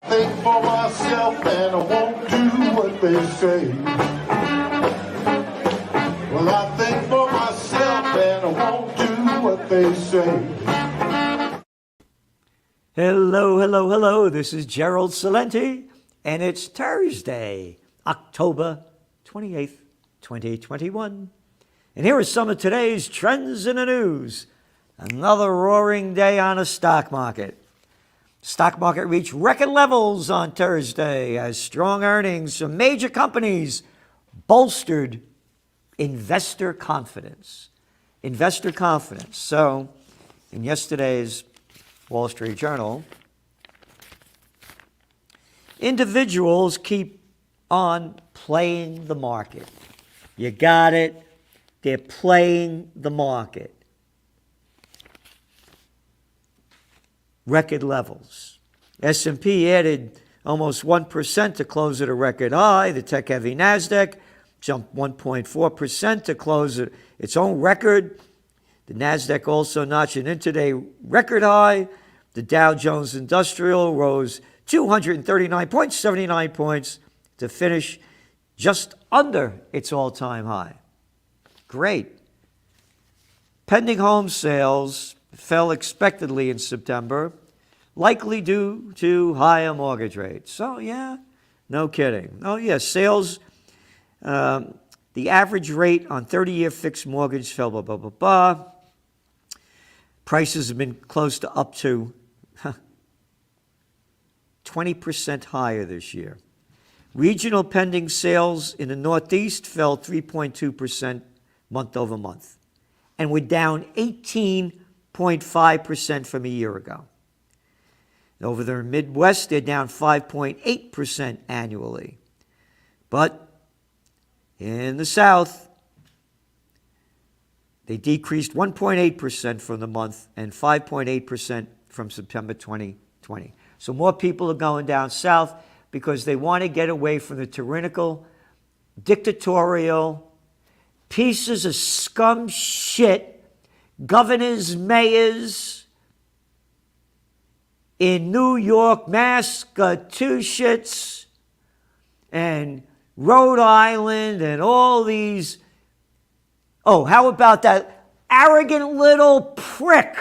Think for myself and I won't do what they say. Well, I think for myself and I won't do what they say. Hello, hello, hello. This is Gerald Celente, and it's Thursday, October 28th, 2021. And here are some of today's trends in the news. Another roaring day on the stock market. Stock market reached record levels on Thursday as strong earnings from major companies bolstered investor confidence. Investor confidence. So, in yesterday's Wall Street Journal, individuals keep on playing the market. You got it? They're playing the market. Record levels. S&P added almost 1% to close at a record high. The tech-heavy NASDAQ jumped 1.4% to close at its own record. The NASDAQ also notched an intraday record high. The Dow Jones Industrial rose 239.79 points to finish just under its all-time high. Great. Pending home sales fell expectedly in September, likely due to higher mortgage rates. So, yeah, no kidding. Oh, yeah, sales, the average rate on 30-year fixed mortgage fell, blah, blah, blah, blah. Prices have been close to up to 20% higher this year. Regional pending sales in the Northeast fell 3.2% month over month, and were down 18.5% from a year ago. Over the Midwest, they're down 5.8% annually. But in the South, they decreased 1.8% from the month and 5.8% from September 2020. So more people are going down south because they want to get away from the tyrannical, dictatorial, pieces of scum shit, governors, mayors in New York, Massachusetts, and Rhode Island, and all these. Oh, how about that arrogant little prick,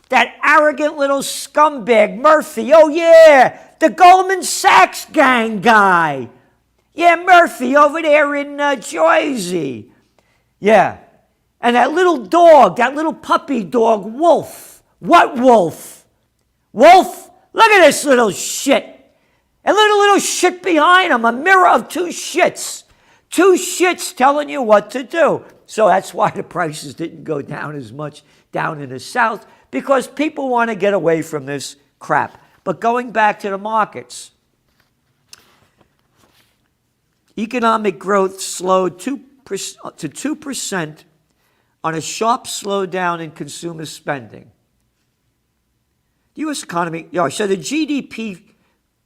that arrogant little scumbag, Murphy? Oh, yeah, the Goldman Sachs gang guy. Yeah, Murphy over there in Jersey. Yeah. And that little dog, that little puppy dog, Wolf. What Wolf? Wolf? Look at this little shit. And little shit behind him, a mirror of two shits. Two shits telling you what to do. So that's why the prices didn't go down as much down in the South, because people want to get away from this crap. But going back to the markets, economic growth slowed to 2% on a sharp slowdown in consumer spending. The U.S. economy, so the GDP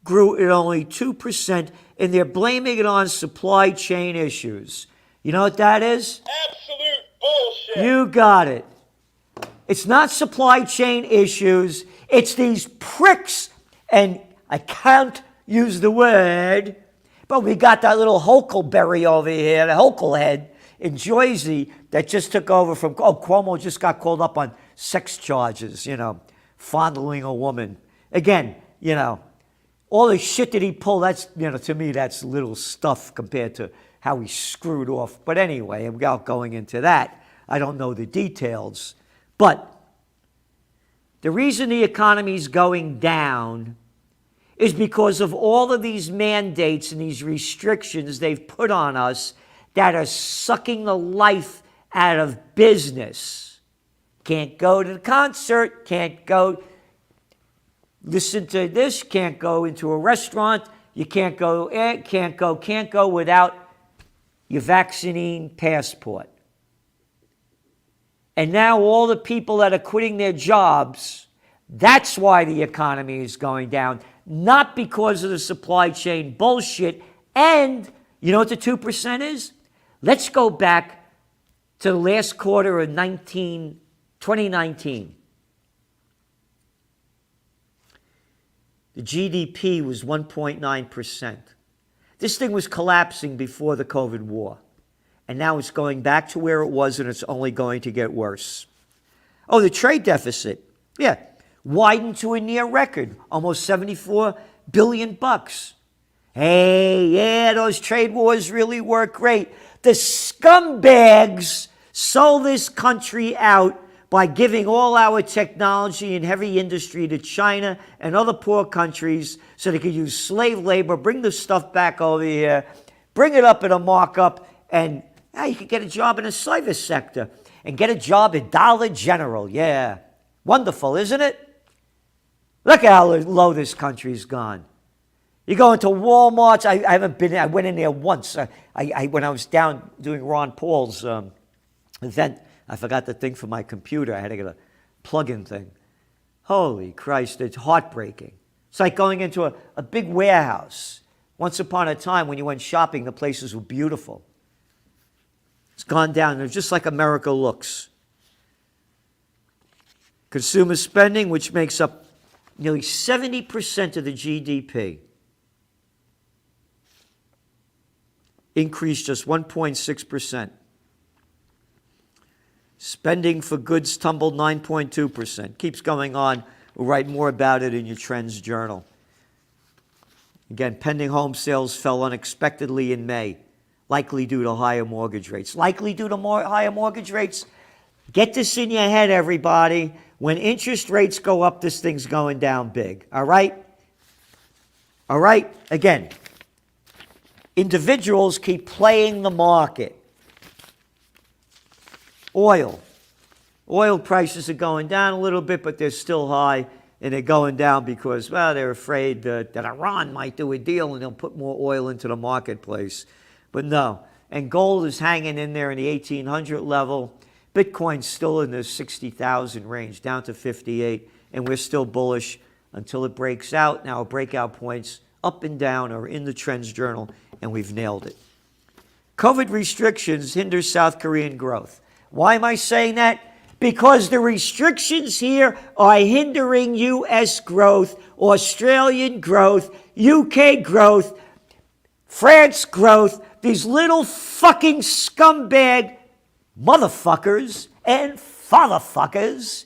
grew at only 2%, and they're blaming it on supply chain issues. You know what that is? Absolute bullshit. You got it. It's not supply chain issues. It's these pricks, and I can't use the word, but we got that little Huckleberry over here, the Hucklehead in Jersey that just took over from, Cuomo just got called up on sex charges, fondling a woman. Again, all the shit that he pulled, that's, to me, that's little stuff compared to how he screwed off. But anyway, without going into that, I don't know the details. But the reason the economy's going down is because of all of these mandates and these restrictions they've put on us that are sucking the life out of business. Can't go to the concert, can't go listen to this, can't go into a restaurant, you can't go without your vaccine passport. And now all the people that are quitting their jobs, that's why the economy is going down, not because of the supply chain bullshit. And you know what the 2% is? Let's go back to the last quarter of 2019. The GDP was 1.9%. This thing was collapsing before the COVID war. And now it's going back to where it was, and it's only going to get worse. Oh, the trade deficit. Yeah, widened to a near record, almost 74 billion bucks. Hey, yeah, those trade wars really work great. The scumbags sold this country out by giving all our technology and heavy industry to China and other poor countries so they could use slave labor, bring the stuff back over here, bring it up at a markup, and you could get a job in the service sector and get a job at Dollar General. Yeah, wonderful, isn't it? Look at how low this country's gone. You go into Walmart's. I haven't been. I went in there once. When I was down doing Ron Paul's event, I forgot the thing for my computer. I had to get a plug-in thing. Holy Christ, it's heartbreaking. It's like going into a big warehouse. Once upon a time, when you went shopping, the places were beautiful. It's gone down. It's just like America looks. Consumer spending, which makes up nearly 70% of the GDP, increased just 1.6%. Spending for goods tumbled 9.2%. Keeps going on. We'll write more about it in your Trends Journal. Again, pending home sales fell unexpectedly in May, likely due to higher mortgage rates. Likely due to higher mortgage rates? Get this in your head, everybody. When interest rates go up, this thing's going down big. All right? All right? Again, individuals keep playing the market. Oil prices are going down a little bit, but they're still high, and they're going down because, well, they're afraid that Iran might do a deal and they'll put more oil into the marketplace. But no. And gold is hanging in there in the 1800 level. Bitcoin's still in the 60,000 range, down to 58, and we're still bullish until it breaks out. Now, breakout points up and down are in the Trends Journal, and we've nailed it. COVID restrictions hinder South Korean growth. Why am I saying that? Because the restrictions here are hindering U.S. growth, Australian growth, UK growth, France growth. These little fucking scumbag motherfuckers and fatherfuckers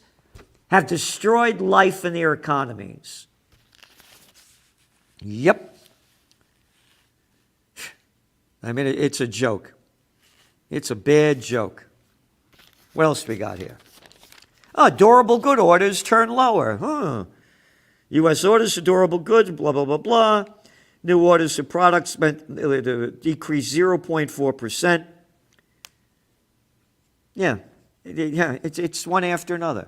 have destroyed life and their economies. Yep. I mean, it's a joke. It's a bad joke. What else we got here? Oh, durable good orders turn lower. U.S. orders for durable goods, blah, blah, blah, blah. New orders for products decreased 0.4%. Yeah, it's one after another.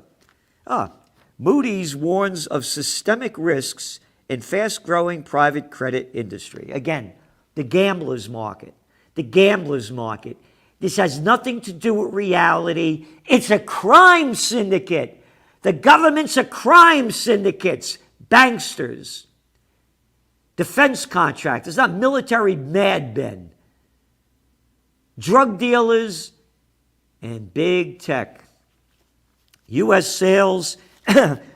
Moody's warns of systemic risks in fast-growing private credit industry. Again, the gambler's market. The gambler's market. This has nothing to do with reality. It's a crime syndicate. The government's a crime syndicate. Banksters. Defense contractors, not military madmen. Drug dealers and big tech. U.S. sales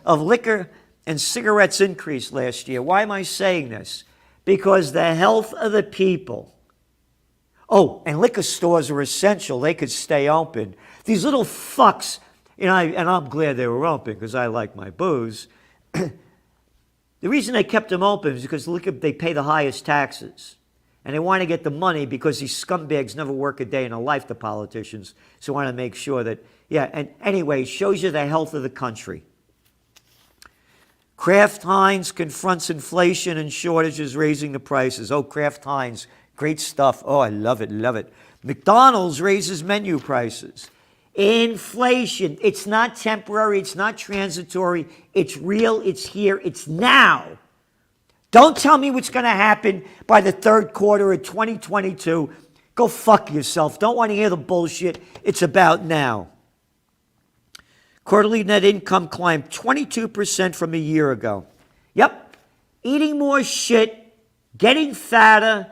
of liquor and cigarettes increased last year. Why am I saying this? Because the health of the people. Oh, and liquor stores are essential. They could stay open. These little fucks, and I'm glad they were open because I like my booze. The reason they kept them open is because they pay the highest taxes. And they want to get the money because these scumbags never work a day in their life, the politicians. So I want to make sure that, and anyway, it shows you the health of the country. Kraft Heinz confronts inflation and shortages, raising the prices. Oh, Kraft Heinz, great stuff. Oh, I love it, love it. McDonald's raises menu prices. Inflation, it's not temporary, it's not transitory, it's real, it's here, it's now. Don't tell me what's going to happen by the third quarter of 2022. Go fuck yourself. Don't want to hear the bullshit. It's about now. Quarterly net income climbed 22% from a year ago. Yep. Eating more shit, getting fatter,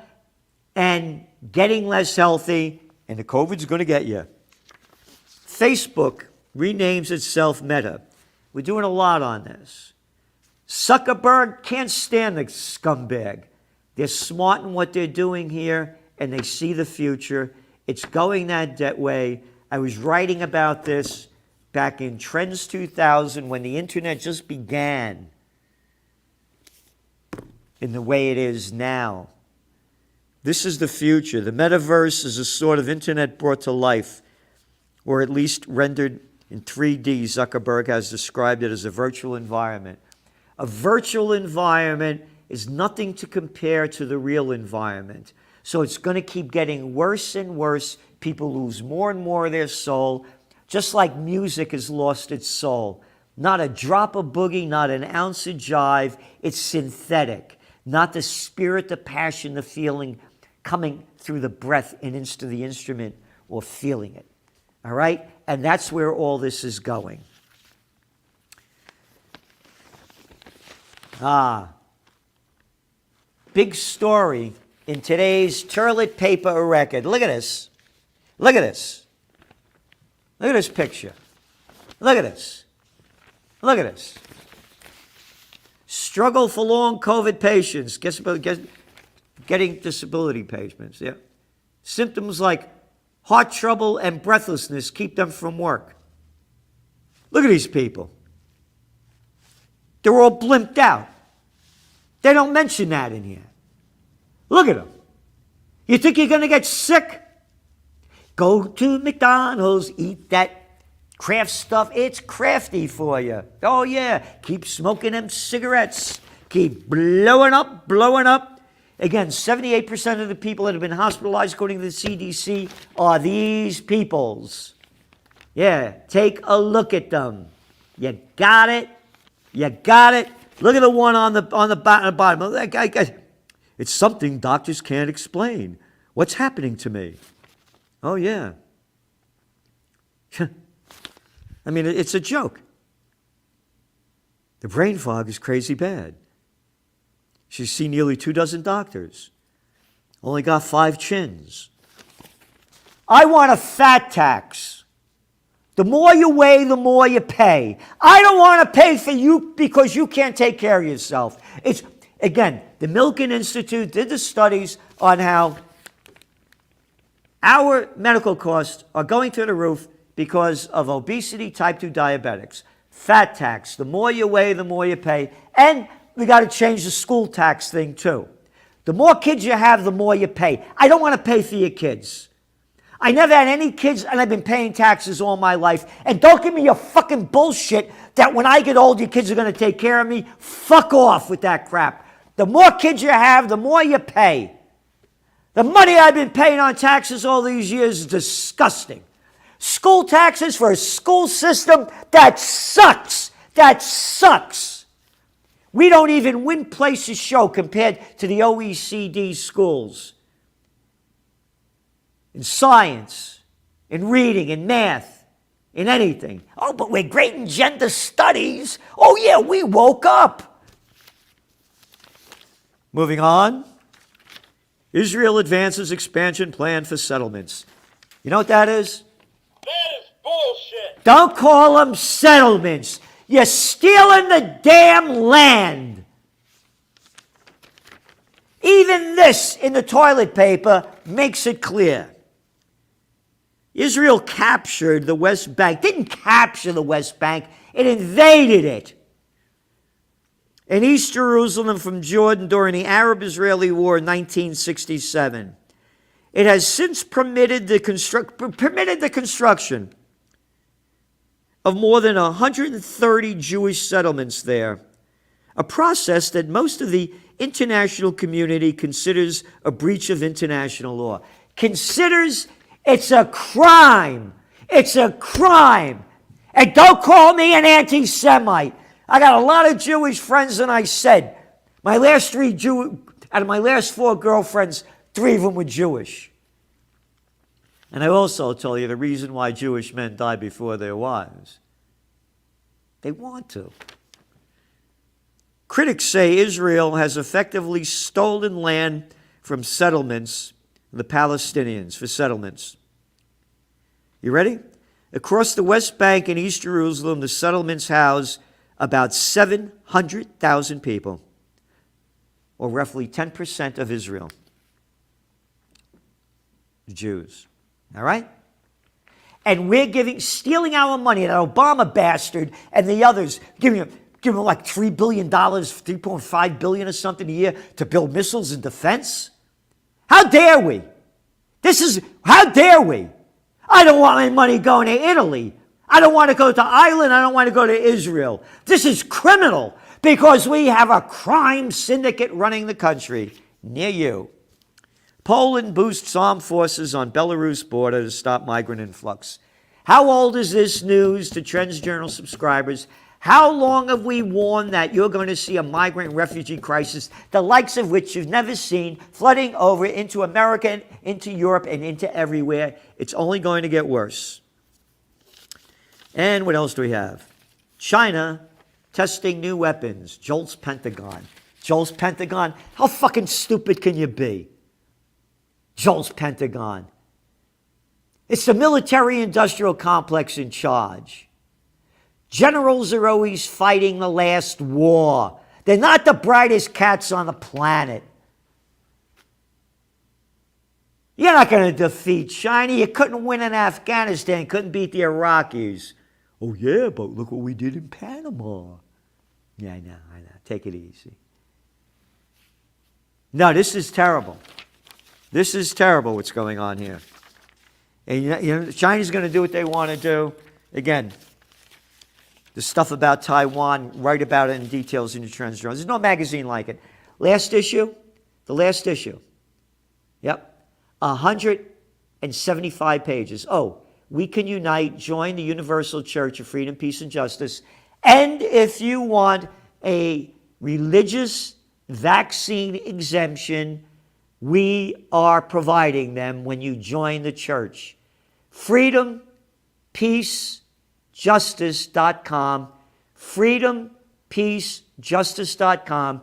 and getting less healthy, and the COVID's going to get you. Facebook renames itself Meta. We're doing a lot on this. Zuckerberg can't stand the scumbag. They're smart in what they're doing here, and they see the future. It's going that way. I was writing about this back in Trends 2000 when the internet just began in the way it is now. This is the future. The metaverse is a sort of internet brought to life, or at least rendered in 3D. Zuckerberg has described it as a virtual environment. A virtual environment is nothing to compare to the real environment. So it's going to keep getting worse and worse. People lose more and more of their soul, just like music has lost its soul. Not a drop of boogie, not an ounce of jive. It's synthetic. Not the spirit, the passion, the feeling coming through the breath and into the instrument or feeling it. All right? And that's where all this is going. Big story in today's toilet paper record. Look at this. Look at this. Look at this picture. Look at this. Look at this. Struggle for long COVID patients. Getting disability payments. Yeah. Symptoms like heart trouble and breathlessness keep them from work. Look at these people. They're all blimped out. They don't mention that in here. Look at them. You think you're going to get sick? Go to McDonald's, eat that craft stuff. It's crafty for you. Oh, yeah. Keep smoking them cigarettes. Keep blowing up, blowing up. Again, 78% of the people that have been hospitalized, according to the CDC, are these peoples. Yeah, take a look at them. You got it? You got it? Look at the one on the bottom. That guy, it's something doctors can't explain. What's happening to me? Oh, yeah. I mean, it's a joke. The brain fog is crazy bad. She's seen nearly 24 doctors. Only got 5 chins. I want a fat tax. The more you weigh, the more you pay. I don't want to pay for you because you can't take care of yourself. It's, again, the Milken Institute did the studies on how our medical costs are going through the roof because of obesity, type 2 diabetics. Fat tax. The more you weigh, the more you pay. And we got to change the school tax thing too. The more kids you have, the more you pay. I don't want to pay for your kids. I never had any kids, and I've been paying taxes all my life. And don't give me your fucking bullshit that when I get old, your kids are going to take care of me. Fuck off with that crap. The more kids you have, the more you pay. The money I've been paying on taxes all these years is disgusting. School taxes for a school system, that sucks. That sucks. We don't even win places show compared to the OECD schools. In science, in reading, in math, in anything. Oh, but we're great in gender studies. Oh, yeah, we woke up. Moving on. Israel advances expansion plan for settlements. You know what that is? That is bullshit. Don't call them settlements. You're stealing the damn land. Even this in the toilet paper makes it clear. Israel captured the West Bank. Didn't capture the West Bank. It invaded it. In East Jerusalem from Jordan during the Arab-Israeli War in 1967. It has since permitted the construction of more than 130 Jewish settlements there, a process that most of the international community considers a breach of international law. Considers it's a crime. It's a crime. And don't call me an anti-Semite. I got a lot of Jewish friends, and I said, out of my last 4 girlfriends, 3 of them were Jewish. And I also told you the reason why Jewish men die before their wives. They want to. Critics say Israel has effectively stolen land from settlements, the Palestinians, for settlements. You ready? Across the West Bank and East Jerusalem, the settlements house about 700,000 people, or roughly 10% of Israel. Jews. All right? And we're stealing our money, that Obama bastard and the others, giving them like $3 billion, $3.5 billion or something a year to build missiles and defense? How dare we? How dare we? I don't want my money going to Italy. I don't want to go to Ireland. I don't want to go to Israel. This is criminal because we have a crime syndicate running the country near you. Poland boosts armed forces on Belarus border to stop migrant influx. How old is this news to Trends Journal subscribers? How long have we warned that you're going to see a migrant refugee crisis, the likes of which you've never seen, flooding over into America, into Europe, and into everywhere? It's only going to get worse. And what else do we have? China testing new weapons. Jolts Pentagon. Jolts Pentagon. How fucking stupid can you be? Jolts Pentagon. It's the military-industrial complex in charge. Generals are always fighting the last war. They're not the brightest cats on the planet. You're not going to defeat China. You couldn't win in Afghanistan. Couldn't beat the Iraqis. Oh, yeah, but look what we did in Panama. Yeah, I know. Take it easy. No, this is terrible. This is terrible what's going on here. And China's going to do what they want to do. Again, the stuff about Taiwan, write about it in details in the Trends Journal. There's no magazine like it. The last issue. Yep. 175 pages. Oh, we can unite, join the Universal Church of Freedom, Peace, and Justice. And if you want a religious vaccine exemption, we are providing them when you join the church. FreedomPeaceJustice.com. FreedomPeaceJustice.com.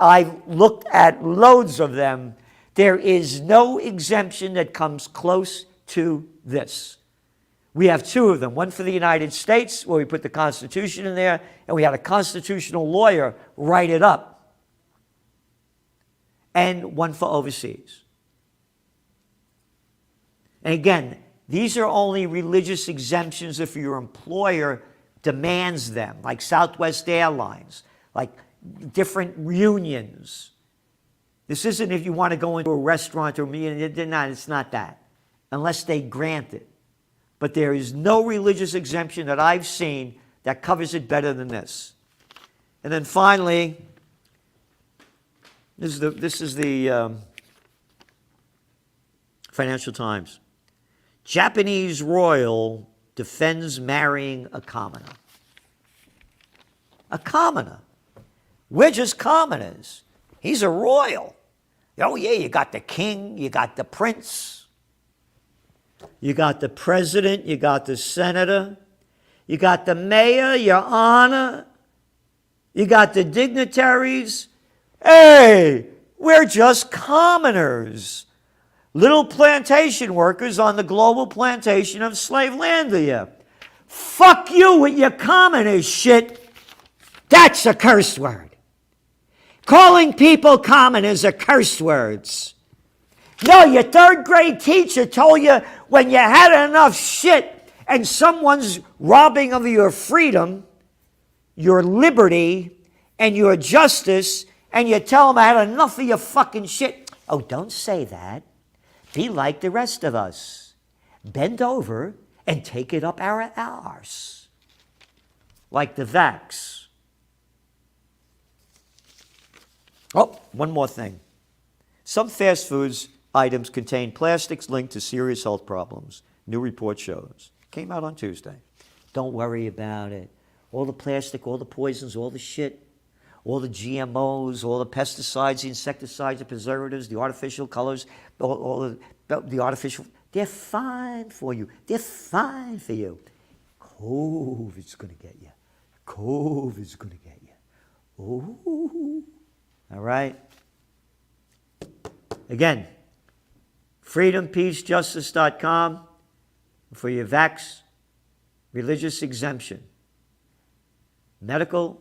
I've looked at loads of them. There is no exemption that comes close to this. We have two of them. One for the United States, where we put the Constitution in there, and we had a constitutional lawyer write it up. And one for overseas. And again, these are only religious exemptions if your employer demands them, like Southwest Airlines, like different unions. This isn't if you want to go into a restaurant or a meeting. It's not that, unless they grant it. But there is no religious exemption that I've seen that covers it better than this. And then finally, this is the Financial Times. Japanese royal defends marrying a commoner. A commoner. We're just commoners. He's a royal. Oh, yeah, you got the king, you got the prince, you got the president, you got the senator, you got the mayor, your honor, you got the dignitaries. Hey, we're just commoners. Little plantation workers on the global plantation of Slavelandia. Fuck you with your commoners shit. That's a curse word. Calling people commoners are curse words. No, your third grade teacher told you when you had enough shit and someone's robbing of your freedom, your liberty, and your justice, and you tell them I had enough of your fucking shit. Oh, don't say that. Be like the rest of us. Bend over and take it up our arse. Like the vax. Oh, one more thing. Some fast foods items contain plastics linked to serious health problems. New report shows. Came out on Tuesday. Don't worry about it. All the plastic, all the poisons, all the shit, all the GMOs, all the pesticides, the insecticides, the preservatives, the artificial colors, all the artificial, they're fine for you. They're fine for you. COVID's going to get you. COVID's going to get you. Ooh. All right? Again, freedompeacejustice.com for your vax religious exemption. medical,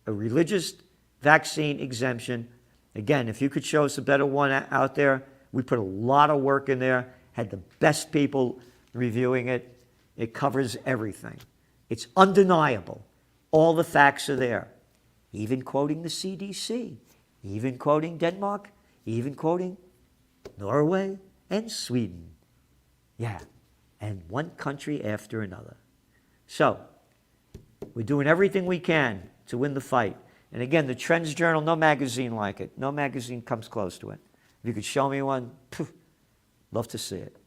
a religious vaccine exemption. Again, if you could show us a better one out there, we put a lot of work in there, had the best people reviewing it. It covers everything. It's undeniable. All the facts are there, even quoting the CDC, even quoting Denmark, even quoting Norway and Sweden. Yeah, and one country after another. So, we're doing everything we can to win the fight. And again, the Trends Journal, no magazine like it. No magazine comes close to it. If you could show me one, love to see it.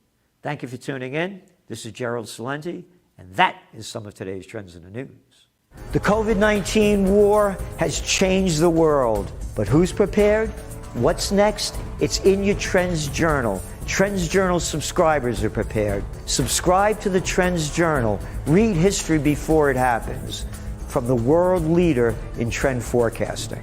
Thank you for tuning in. This is Gerald Celente, and that is some of today's Trends in the News. The COVID-19 war has changed the world, but who's prepared? What's next? It's in your Trends Journal. Trends Journal subscribers are prepared. Subscribe to the Trends Journal. Read history before it happens. From the world leader in trend forecasting.